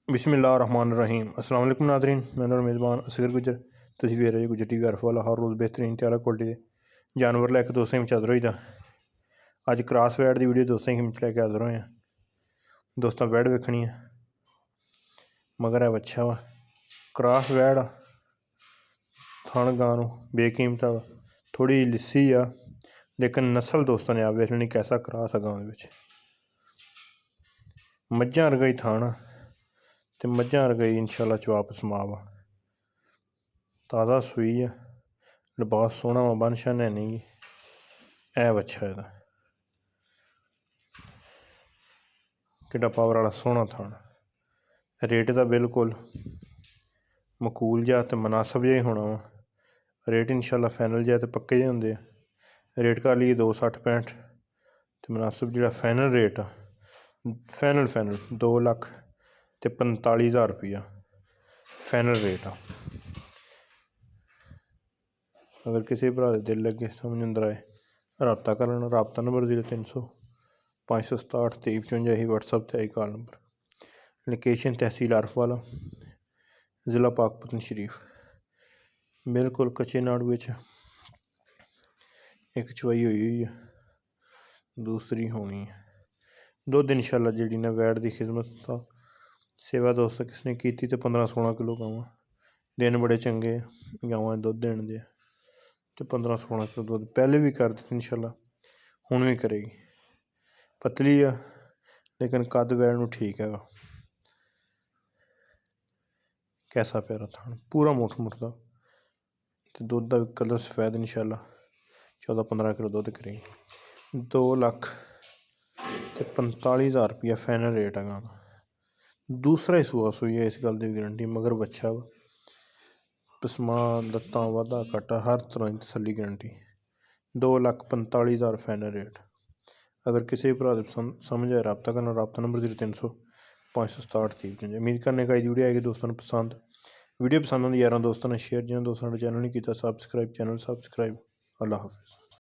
बिस्मिल्लाहिर्रहमानिर्रहीम। अस्सलाम वालेकुम नादरीन, मैं मेज़बान असगर गुजर। तुसीं वेख रहे हो गुजर टी वी अर्फ वाला हर रोज़ बेहतरीन ते आला क्वालिटी दे जानवर लैके दोस्तें में हाज़र होई दा। अज क्रॉस वैड की वीडियो दोस्तें हिम्मत लैके हाज़र होए हैं। दोस्तों वैड वेखनी है, मगर है बच्चा वा क्रॉस वैड थण गां बेकीमत वा, थोड़ी लिस्सी आ, लेकिन नस्ल दोस्तों ने आप वेख लेनी कैसा क्रॉस है। गांव मझां वर्गा ही थण ते मझां वर्गा ही इंशाअल्लाह चवाप समाव आ। ताज़ा सूई है, लिबास सोहना वा, बन शन है नहीं ऐ बच्चा एहदा किड्डा पावर वाला सोहना थण। रेट का बिल्कुल मकूल जिहा ते मुनासब जिहा ही होना वा। रेट इंशाअल्लाह फाइनल जिहा ते पक्के जिहे होंदे आ। रेट कर लिए 260-65 ते मुनासब जिहड़ा फाइनल रेट आ फाइनल 2,45,000 रुपया फाइनल रेट आ। अगर किसी भरा दे दिल लगे समझ अंदर आए रबता कर लेना। रबता नंबर 0300 567 2355 ही व्हाट्सअप ते आई कॉल नंबर। लोकेशन तहसील अर्फ वाला, ज़िला पाकपतन शरीफ। बिल्कुल कच्चे नाड़ू एक चवाई हुई है, दूसरी होनी है। दुध इंशाअल्लाह जी ने वैड की खिदमत का सेवा दोस्तों किसने की तो 15-16 किलो गावां। दिन बड़े चंगे गावां दुध देने दे तो 15-16 किलो दुध पहले भी कर दी इंशाअल्लाह, हुण भी करेगी। पतली है लेकिन कद वैड नूं ठीक है। कैसा प्यारा थान, पूरा मुठ मुठदा ते दुध का कलर सफैद इंशाअल्लाह 14-15 किलो दुध करेगी। 2,45,000 रुपया फाइनल रेट है गां दा। दूसरा ही सूआ सूई है, इस गल की गारंटी, मगर बच्चा वा पसमा लत्तां वाधा घाटा हर तरह की तसली गारंटी। 2,45,000 final rate. अगर किसी भरा समझ आए रबता करना। रबता नंबर 0300 567 2355। उम्मीद करने का वीडियो आएगी दोस्तों ने पसंद। वीडियो पसंद आती यार दोस्तों ने शेयर, जिन्होंने दोस्तों ने चैनल नहीं किया सब्सक्राइब, चैनल सब्सक्राइब। अल्लाह हाफिज़।